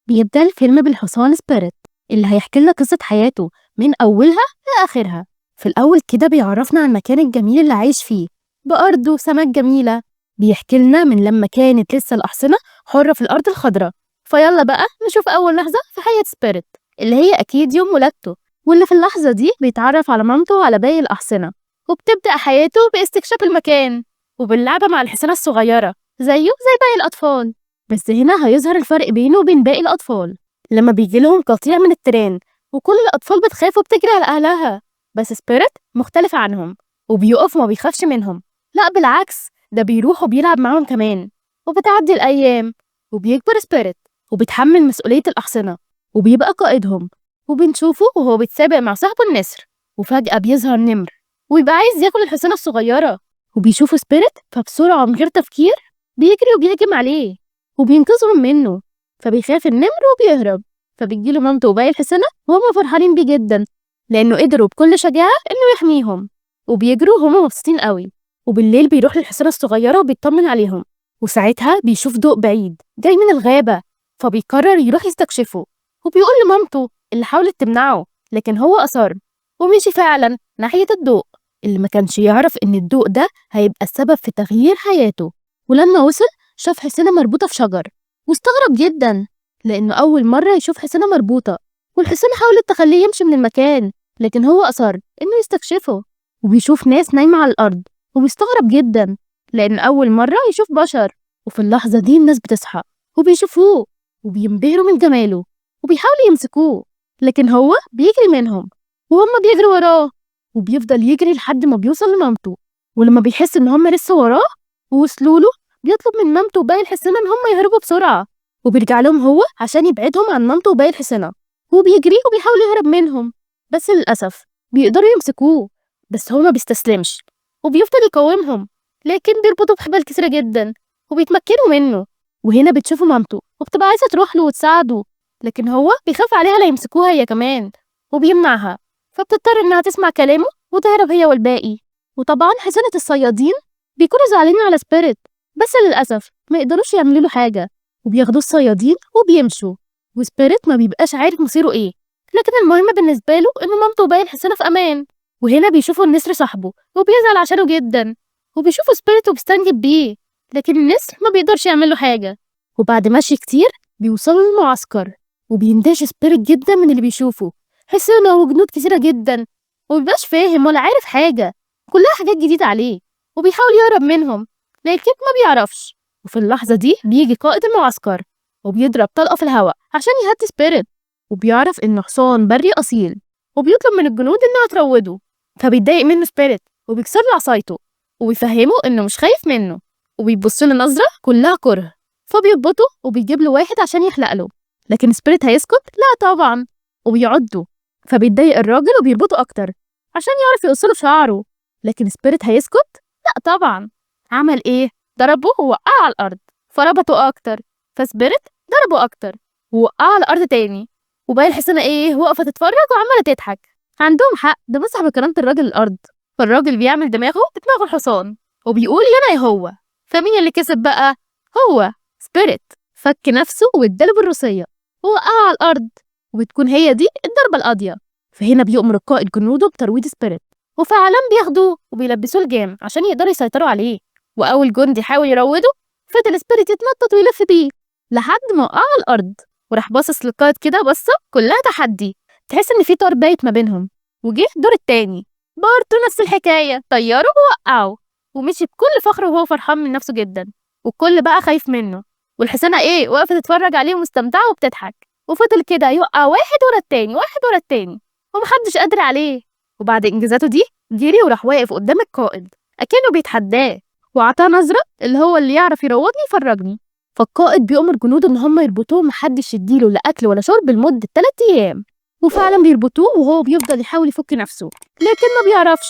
بيبدأ الفيلم بالحصان سبيريت اللي هيحكي لنا قصة حياته من أولها لآخرها. في الأول كده بيعرفنا عن المكان الجميل اللي عايش فيه بأرض وسماء جميلة. بيحكي لنا من لما كانت لسه الأحصنة حرة في الأرض الخضراء. فيلا بقى نشوف أول لحظة في حياة سبيريت اللي هي أكيد يوم ولادته، واللي في اللحظة دي بيتعرف على مامته وعلى باقي الأحصنة، وبتبدأ حياته باستكشاف المكان وباللعبة مع الحصانة الصغيرة زيه زي باقي الأطفال. بس هنا هيظهر الفرق بينه وبين باقي الأطفال لما بيجيلهم قطيع من التران وكل الأطفال بتخاف وبتجري على أهلها. بس سبيريت مختلف عنهم وبيقف وما بيخافش منهم، لا بالعكس ده بيروح وبيلعب معاهم كمان. وبتعدي الأيام وبيكبر سبيريت وبيتحمل مسؤولية الأحصنة وبيبقى قائدهم، وبنشوفه وهو بيتسابق مع صاحبه النسر، وفجأة بيظهر نمر ويبقى عايز ياكل الحصانة الصغيرة، وبيشوفه سبيريت فبسرعة من غير تفكير بيجري وبيهجم عليه وبينقذهم منه. فبيخاف النمر وبيهرب. فبتجيله مامته وباقي الحصانة وهم فرحانين بيه جدا لأنه قدروا بكل شجاعة إنه يحميهم، وبيجروا وهم مبسوطين قوي. وبالليل بيروح للحصانة الصغيرة وبيطمن عليهم، وساعتها بيشوف ضوء بعيد جاي من الغابة، فبيقرر يروح يستكشفه. وبيقول لمامته اللي حاولت تمنعه لكن هو أصر ومشي فعلا ناحية الضوء اللي ما كانش يعرف إن الضوء ده هيبقى السبب في تغيير حياته. ولما وصل شاف حصانة مربوطة في شجر واستغرب جدا لأنه أول مرة يشوف حصانة مربوطة، والحصانة حاولت تخليه يمشي من المكان لكن هو أصر إنه يستكشفه. وبيشوف ناس نايمة على الأرض وبيستغرب جدا لأن أول مرة يشوف بشر. وفي اللحظة دي الناس بتصحى وبيشوفوه وبينبهروا من جماله وبيحاولوا يمسكوه، لكن هو بيجري منهم وهم بيجروا وراه، وبيفضل يجري لحد ما بيوصل لمامته. ولما بيحس إن هم لسه وراه ووصلوا له بيطلب من مامته وباقي الحصانة إن هم يهربوا بسرعة، وبيرجع لهم هو عشان يبعدهم عن مامته وباقي الحصانة. هو بيجري وبيحاول يهرب منهم بس للأسف بيقدروا يمسكوه، بس هو ما بيستسلمش وبيفضل يقاومهم، لكن بيربطوا بحبال كتيرة جدا وبيتمكنوا منه. وهنا بتشوفوا مامته وبتبقى عايزة تروح له وتساعده، لكن هو بيخاف عليها لا يمسكوها هي كمان وبيمنعها، فبتضطر إنها تسمع كلامه وتهرب هي والباقي. وطبعا حصانة الصيادين بيكونوا زعلانين على سبيريت بس للأسف ما يقدروش يعملوا له حاجة، وبياخدوا الصيادين وبيمشوا. وسبيريت ما بيبقاش عارف مصيره ايه، لكن المهم بالنسبة له إن مامته وباقي الحصانة في أمان. وهنا بيشوفوا النسر صاحبه وبيزعل عشانه جدا، وبيشوفوا سبيريت وبيستنجد بيه، لكن النسر ما بيقدرش يعمل له حاجة. وبعد مشي كتير بيوصلوا للمعسكر وبيندهش سبيريت جدا من اللي بيشوفه، حصانة وجنود كتيرة جدا ومبيبقاش فاهم ولا عارف حاجة، كلها حاجات جديدة عليه وبيحاول يهرب منهم لكن ما بيعرفش. وفي اللحظة دي بيجي قائد المعسكر وبيضرب طلقة في الهواء عشان يهدي سبيريت، وبيعرف إنه حصان بري أصيل وبيطلب من الجنود إنها تروده. فبيتضايق منه سبيريت وبيكسر له عصايته وبيفهمه إنه مش خايف منه، وبيبص له نظرة كلها كره، فبيربطه وبيجيب له واحد عشان يحلق له، لكن سبيريت هيسكت؟ لا طبعا، وبيعضه. فبيتضايق الراجل وبيربطه أكتر عشان يعرف يقصله شعره، لكن سبيريت هيسكت؟ لا طبعا. عمل إيه؟ ضربه ووقعه على الأرض فربطه أكتر، فسبيريت ضربه أكتر ووقعه على الأرض تاني. وباقي الحصانة إيه؟ وقفت تتفرج وعمالة تضحك. عندهم حق، ده مسح بكرامة الراجل الأرض. فالراجل بيعمل دماغه بدماغ الحصان وبيقول يا أنا يا هو. فمين اللي كسب بقى؟ هو سبيريت. فك نفسه واداله بالروسية ووقعه على الأرض، وبتكون هي دي الضربة القاضية. فهنا بيأمر القائد جنوده بترويض سبيريت، وفعلا بياخدوه وبيلبسوه الجام عشان يقدروا يسيطروا عليه. وأول جندي حاول يروضه فضل سبيريت يتنطط ويلف بيه لحد ما وقع على الأرض، وراح باصص للقائد كده بصة كلها تحدي، تحس إن في طار بايت ما بينهم. وجه الدور التاني برضه نفس الحكاية، طيره ووقعه ومشي بكل فخر وهو فرحان من نفسه جدا، والكل بقى خايف منه. والحصانة إيه وقفت تتفرج عليه ومستمتعة وبتضحك، وفضل كده يوقع واحد ورا التاني واحد ورا التاني ومحدش قادر عليه. وبعد إنجازاته دي جري وراح واقف قدام القائد أكنه بيتحداه، وعطاه نظرة اللي هو اللي يعرف يروضني يفرجني. فالقائد بيأمر جنوده إن هم يربطوه محدش يديله لا أكل ولا شرب لمدة 3 أيام. وفعلا بيربطوه وهو بيفضل يحاول يفك نفسه لكن ما بيعرفش،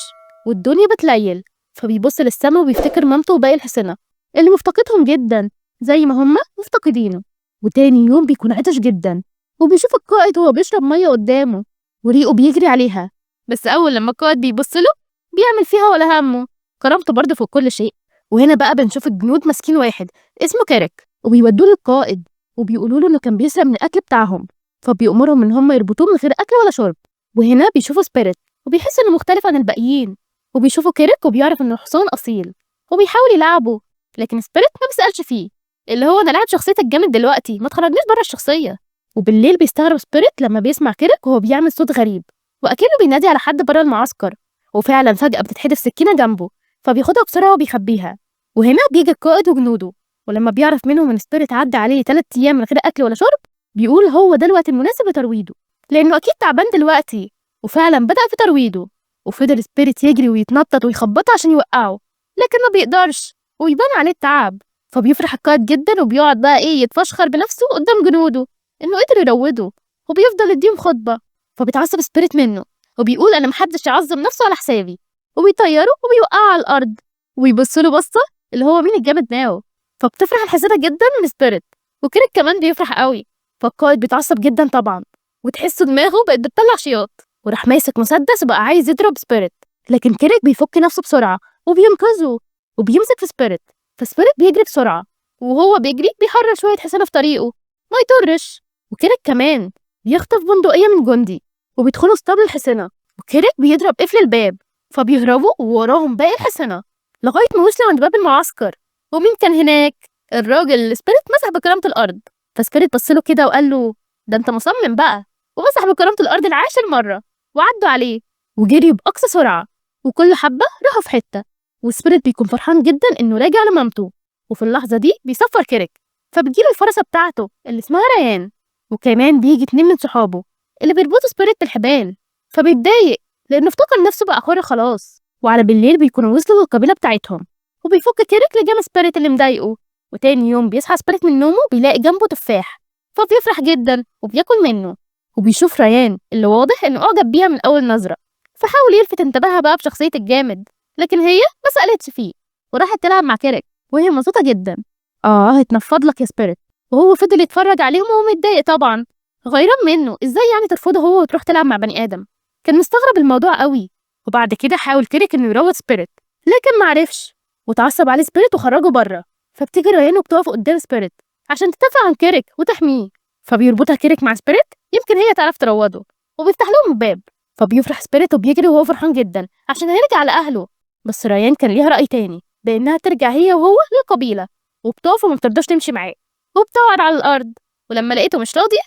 والدنيا بتليل. فبيبص للسما وبيفتكر مامته وباقي الحصانة اللي مفتقدهم جدا زي ما هم مفتقدينه. وتاني يوم بيكون عطش جدا وبيشوف القائد وهو بيشرب مية قدامه وريقه بيجري عليها، بس أول لما القائد بيبص له بيعمل فيها ولا همه، كرامته برضه فوق كل شيء. وهنا بقى بنشوف الجنود ماسكين واحد اسمه كارك وبيودوه للقائد، وبيقولوا له إنه كان بيسرق من الأكل بتاعهم، فبيأمرهم إن هم يربطوه من غير أكل ولا شرب. وهنا بيشوفوا سبيريت وبيحس إنه مختلف عن الباقيين، وبيشوفوا كيريك وبيعرف إنه حصان أصيل وبيحاول يلعبه، لكن سبيريت ما بيسألش فيه، اللي هو أنا لاعب شخصيتك جامد دلوقتي، ما تخرجنيش بره الشخصية. وبالليل بيستغرب سبيريت لما بيسمع كيريك وهو بيعمل صوت غريب وأكنه بينادي على حد بره المعسكر، وفعلا فجأة بتتحدف سكينة جنبه فبياخدها بسرعة وبيخبيها. وهنا بيجي القائد وجنوده، ولما بيعرف منهم إن سبيريت عدى عليه 3 أيام من غير أكل ولا شرب بيقول هو ده الوقت المناسب لترويضه، لأنه أكيد تعبان دلوقتي. وفعلا بدأ في ترويضه، وفضل سبيريت يجري ويتنطط ويخبطه عشان يوقعه، لكن ما بيقدرش ويبان عليه التعب. فبيفرح القائد جدا وبيقعد بقى يتفشخر بنفسه قدام جنوده إنه قدر يروضه، وبيفضل يديهم خطبة. فبيتعصب سبيريت منه وبيقول أنا محدش يعظم نفسه على حسابي، وبيطيره وبيوقعه على الأرض ويبص له بصة اللي هو مين الجامد ناو. فبتفرح الحسادة جدا من سبيريت، وكيريك كمان بيفرح قوي. فالقائد بيتعصب جدا طبعا، وتحسه دماغه بقت بتطلع شياط، وراح ماسك مسدس وبقى عايز يضرب سبيريت، لكن كيريك بيفك نفسه بسرعة وبينقذه وبيمسك في سبيريت. فسبيريت بيجري بسرعة، وهو بيجري بيحرر شوية حصانة في طريقه ما يطرش. وكيريك كمان بيخطف بندقية من جندي وبيدخلوا اسطبل الحصنة، وكيريك بيضرب قفل الباب فبيهربوا ووراهم باقي الحصنة لغاية ما وصلوا عند باب المعسكر. ومين كان هناك؟ الراجل اللي سبيريت مسح بكرامة الأرض. فسبيريت بصله كده وقال له ده انت مصمم بقى، ومسح بكرامة الأرض العاشر مرة، وعدوا عليه وجريوا بأقصى سرعة، وكل حبة راحوا في حتة. وسبيريت بيكون فرحان جدا إنه راجع لمامته. وفي اللحظة دي بيصفر كيريك، فبتجيله الفرسة بتاعته اللي اسمها ريان، وكمان بيجي 2 من صحابه اللي بيربطوا سبيريت بالحبال. فبيتضايق لأنه افتكر نفسه بقى حر خلاص. وعلى بالليل بيكونوا وصلوا للقبيلة بتاعتهم، وبيفك كيريك لجام سبيريت اللي مضايقه. وتاني يوم بيصحى سبيريت من نومه بيلاقي جنبه تفاح، فبيفرح جدا وبياكل منه. وبيشوف ريان اللي واضح إنه أعجب بيها من أول نظرة، فحاول يلفت انتباهها بقى بشخصية الجامد، لكن هي ما سألتش فيه وراحت تلعب مع كيريك وهي مبسوطة جدا. هيتنفض لك يا سبيريت. وهو فضل يتفرج عليهم وهو متضايق طبعا، غيران منه ازاي يعني ترفضه هو وتروح تلعب مع بني آدم. كان مستغرب الموضوع قوي. وبعد كده حاول كيريك إنه يروض سبيريت، لكن معرفش، وتعصب عليه سبيريت وخرجه بره. فبتيجي ريان وبتقف قدام سبيريت عشان تدافع عن كيريك وتحميه، فبيربطها كيريك مع سبيريت يمكن هي تعرف تروضه، وبيفتح لهم الباب. فبيفرح سبيريت وبيجري وهو فرحان جدا عشان هيرجع لأهله. بس ريان كان ليها رأي تاني بإنها ترجع هي وهو للقبيلة، وبتقف وما بترضاش تمشي معاه وبتقعد على الأرض. ولما لقيته مش راضي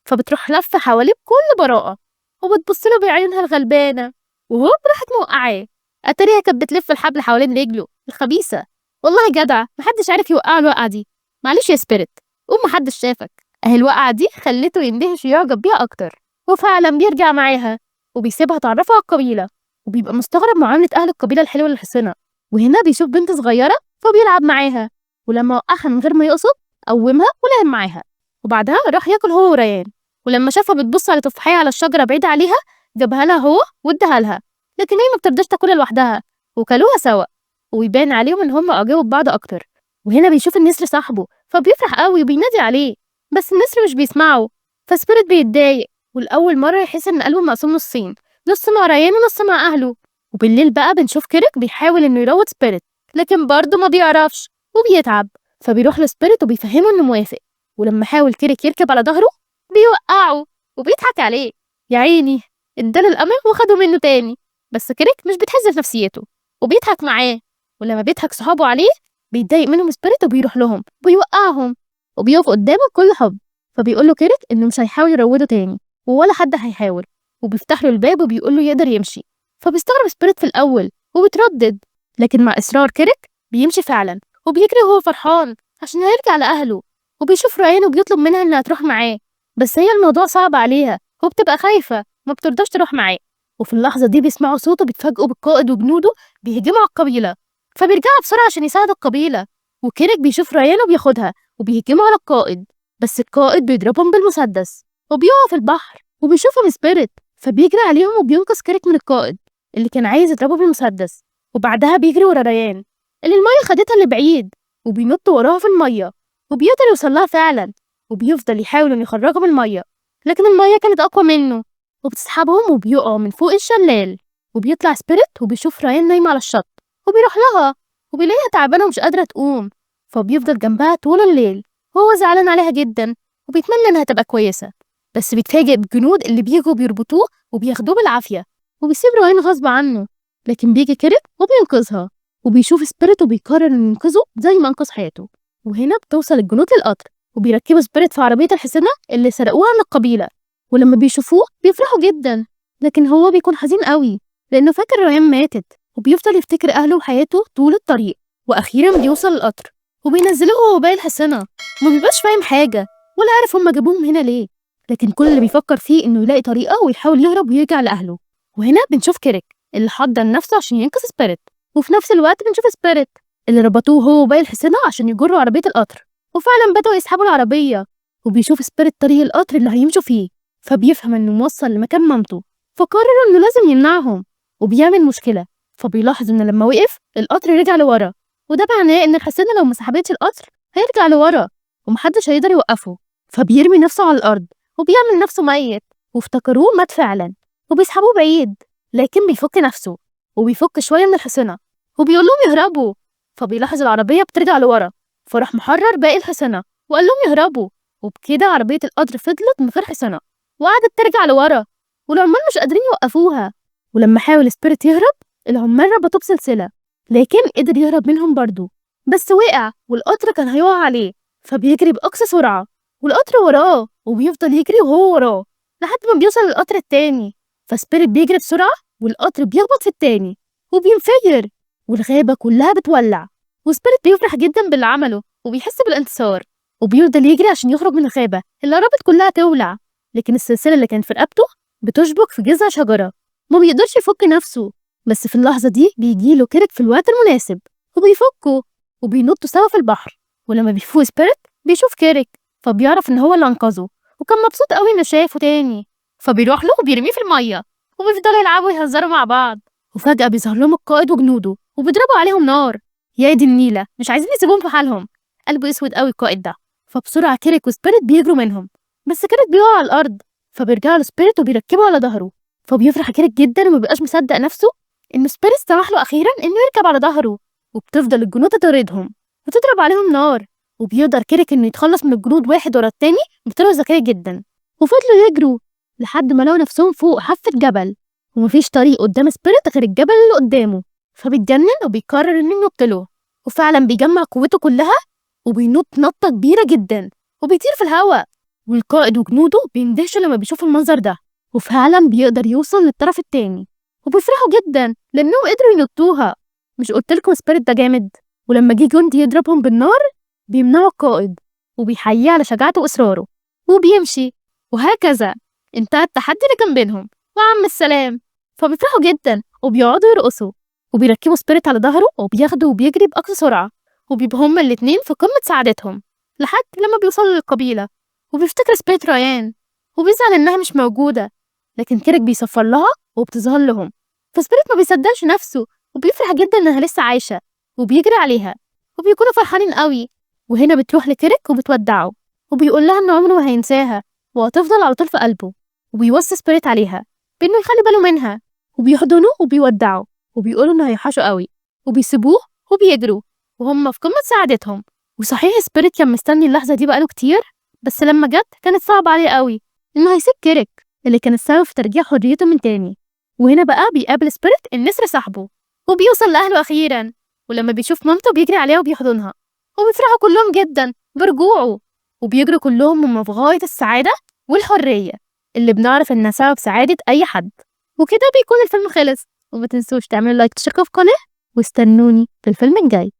فبتروح لفة حواليه بكل براءة وبتبص له بعيونها الغلبانة، وهو راحت موقعاه. أتاريها كانت بتلف الحبل حوالين رجله الخبيثة. والله جدع، محدش عارف يوقعه الوقعة دي. معلش يا سبيريت، قوم محدش شافك. أهي الوقعة دي خلته يندهش ويعجب بيها أكتر، وفعلا بيرجع معاها وبيسيبها تعرفه على القبيلة، وبيبقى مستغرب معاملة أهل القبيلة الحلوة للحصنة. وهنا بيشوف بنت صغيرة فبيلعب معاها، ولما وقعها من غير ما يقصد قومها ولعب معاها. وبعدها راح ياكل هو وريان، ولما شافها بتبص على تفاحية على الشجرة بعيدة عليها جابها لها هو واداها لها، لكن هي ما بترضاش تاكلها لوحدها وكلوها سوا، ويبان عليهم ان هم اعجبوا ببعض اكتر. وهنا بيشوف النسر صاحبه فبيفرح قوي وبينادي عليه، بس النسر مش بيسمعه. فسبيريت بيتضايق، والأول مرة يحس إن قلبه مقسوم نصين، نص مع ريان ونص مع أهله. وبالليل بقى بنشوف كيريك بيحاول إنه يروض سبيريت، لكن برضه ما بيعرفش وبيتعب. فبيروح لسبيريت وبيفهمه إنه موافق، ولما حاول كيريك يركب على ظهره بيوقعه وبيضحك عليه. يا عيني، اداله الأمل وخده منه تاني. بس كيريك مش بتحز في نفسيته وبيضحك معاه، ولما بيضحك صحابه عليه بيتضايق منهم سبيريت وبيروح لهم وبيوقعهم وبيقف قدامه بكل حب. فبيقول له كيريك إنه مش هيحاول يروضه تاني ولا حد هيحاول، وبيفتح له الباب وبيقول له يقدر يمشي. فبيستغرب سبيريت في الأول وبتردد، لكن مع إصرار كيريك بيمشي فعلا وبيجري وهو فرحان عشان هيرجع لأهله. وبيشوف ريان وبيطلب منها إنها تروح معاه، بس هي الموضوع صعب عليها وبتبقى خايفة ما بترضاش تروح معاه. وفي اللحظة دي بيسمعوا صوته بيتفاجئوا بالقائد وجنوده بيهجموا على القبيلة، فبيرجعوا بسرعة عشان يساعدوا القبيلة. وكيريك بيشوف ريان وبياخدها وبيهجموا على القائد، بس القائد بيضربهم بالمسدس وبيقعوا في البحر. وبيشوفهم سبيريت فبيجري عليهم وبينقذ كيريك من القائد اللي كان عايز يضربه بالمسدس. وبعدها بيجري ورا ريان اللي المية خدتها لبعيد، وبينط وراها في المية وبيقدر يوصلها فعلا، وبيفضل يحاول انه يخرجها من المية، لكن المية كانت أقوى منه وبتسحبهم وبيقعوا من فوق الشلال. وبيطلع سبيريت وبيشوف ريان نايمة على الشط وبيروح لها وبيلاقيها تعبانة ومش قادرة تقوم، فبيفضل جنبها طول الليل وهو زعلان عليها جدا وبيتمنى إنها تبقى كويسة، بس بيتفاجئ بالجنود اللي بيجوا بيربطوه وبياخدوه بالعافية، وبيسيب ريان غصب عنه. لكن بيجي كيريك وبينقذها، وبيشوف سبيريت وبيقرر إنه ينقذه زي ما أنقذ حياته. وهنا بتوصل الجنود للقطر، وبيركبوا سبيريت في عربية الحصينة اللي سرقوها من القبيلة. ولما بيشوفوه بيفرحوا جدا، لكن هو بيكون حزين قوي لأنه فاكر ريان ماتت، وبيفضل يفتكر أهله وحياته طول الطريق. وأخيرا بيوصل القطر وبينزلوه هو باقي الحصينة، ومبيبقاش فاهم حاجة ولا عارف هما جابوهم هنا ليه، لكن كل اللي بيفكر فيه إنه يلاقي طريقة ويحاول يهرب ويرجع لأهله. وهنا بنشوف كيريك اللي حضر نفسه عشان ينقذ سبيريت، وفي نفس الوقت بنشوف سبيريت اللي ربطوه هو وباقي الحصينة عشان يجروا عربية القطر، وفعلا بدأوا يسحبوا العربية. وبيشوف سبيريت طريق القطر اللي هيمشوا فيه، فبيفهم إنه موصل لمكان مامته، فقرر إنه لازم يمنعهم وبيعمل مشكلة. فبيلاحظ إن لما وقف القطر رجع لورا، وده معناه إن الحصينة لو ما سحبتش القطر هيرجع لورا ومحدش هيقدر يوقفه. فبيرمي نفسه على الأرض وبيعمل نفسه ميت، وافتكروه مات فعلا وبيسحبوه بعيد. لكن بيفك نفسه وبيفك شوية من الحصينة وبيقول لهم يهربوا. فبيلاحظ العربية بترجع لورا، فراح محرر باقي الحصينة وقال لهم يهربوا. وبكده عربية القطر فضلت من غير حصينة وقعدت ترجع لورا، والعمال مش قادرين يوقفوها. ولما حاول سبيريت يهرب العمال ربطوه بسلسلة، لكن قدر يهرب منهم برضه، بس وقع والقطر كان هيقع عليه. فبيجري بأقصى سرعة والقطر وراه، وبيفضل يجري وهو وراه لحد ما بيوصل للقطر التاني. فسبيريت بيجري بسرعة والقطر بيخبط في التاني وبينفجر، والغابة كلها بتولع. وسبيريت بيفرح جدا باللي عمله وبيحس بالانتصار، وبيفضل يجري عشان يخرج من الغابة اللي قربت كلها تولع. لكن السلسلة اللي كانت في رقبته بتشبك في جذع شجرة، ما بيقدرش يفك نفسه. بس في اللحظة دي بيجيله كيريك في الوقت المناسب وبيفكه، وبينطوا سوا في البحر. ولما بيفوق سبيريت بيشوف كيريك، فبيعرف ان هو اللي انقذه، وكان مبسوط قوي انه شافه تاني. فبيروح له وبيرميه في المية وبيفضلوا يلعبوا ويهزروا مع بعض. وفجأة بيظهر لهم القائد وجنوده وبيضربوا عليهم نار. يا دي النيلة، مش عايزين يسيبوهم في حالهم. قلبه اسود قوي القائد ده. فبسرعة كيريك وسبيريت بيجروا منهم، بس كيريك بيقع على الارض. فبيرجع له سبيريت وبيركبه على ظهره. فبيفرح كيريك جدا ومبيبقاش مصدق نفسه ان سبيريت سمح له اخيرا انه يركب على ظهره. وبتفضل الجنود تطاردهم وتضرب عليهم نار، وبيقدر كيريك انه يتخلص من الجنود واحد ورا التاني بطريقه ذكيه جدا. وفضلوا يجروا لحد ما لقوا نفسهم فوق حافه جبل، ومفيش طريق قدام سبيريت غير الجبل اللي قدامه. فبيتجنن وبيقرر انه ينط له، وفعلا بيجمع قوته كلها وبينط نطه كبيره جدا وبيطير في الهواء. والقائد وجنوده بيندهشوا لما بيشوفوا المنظر ده، وفعلا بيقدر يوصل للطرف التاني وبيفرحوا جدا لانهم قدروا ينطوها. مش قلتلكم سبيريت ده جامد؟ ولما جه جندي يضربهم بالنار بيمنعوا القائد وبيحييه على شجاعته واصراره وبيمشي. وهكذا انتهى التحدي اللي كان بينهم وعم السلام. فبيفرحوا جدا وبيقعدوا يرقصوا، وبيركبوا سبيريت على ظهره وبياخدوا وبيجري بأقصى سرعة، وبيبقوا هما الاتنين في قمة سعادتهم لحد لما بيوصلوا للقبيلة. وبيفتكر سبيريت ريان وبيزعل انها مش موجودة، لكن كيريك بيصفر لها وبتظهر لهم. فسبيريت ما بيصدقش نفسه وبيفرح جدا انها لسه عايشة وبيجري عليها، وبيكونوا فرحانين قوي. وهنا بتروح لكيريك وبتودعه وبيقول لها ان عمره ما هينساها وهتفضل على طول في قلبه. وبيوصي سبيريت عليها بانه يخلي باله منها، وبيحضنه وبيودعه وبيقولوا انه هيوحشه قوي، وبيسيبوه وبيجروا وهم في قمة سعادتهم. وصحيح سبيريت كان مستني اللحظة دي بقاله كتير، بس لما جت كانت صعبة عليه قوي انه هيسيب كيريك اللي كان السبب في ترجيع حريته من تاني. وهنا بقى بيقابل سبيريت النسر صاحبه وبيوصل لأهله أخيرا. ولما بيشوف مامته بيجري عليها وبيحضنها وبيفرحوا كلهم جدا برجوعه، وبيجروا كلهم هم في غاية السعادة والحرية اللي بنعرف إنها سبب سعادة أي حد. وكده بيكون الفيلم خلص، وما تنسوش تعملوا لايك وتشتركوا في القناة، واستنوني في الفيلم الجاي.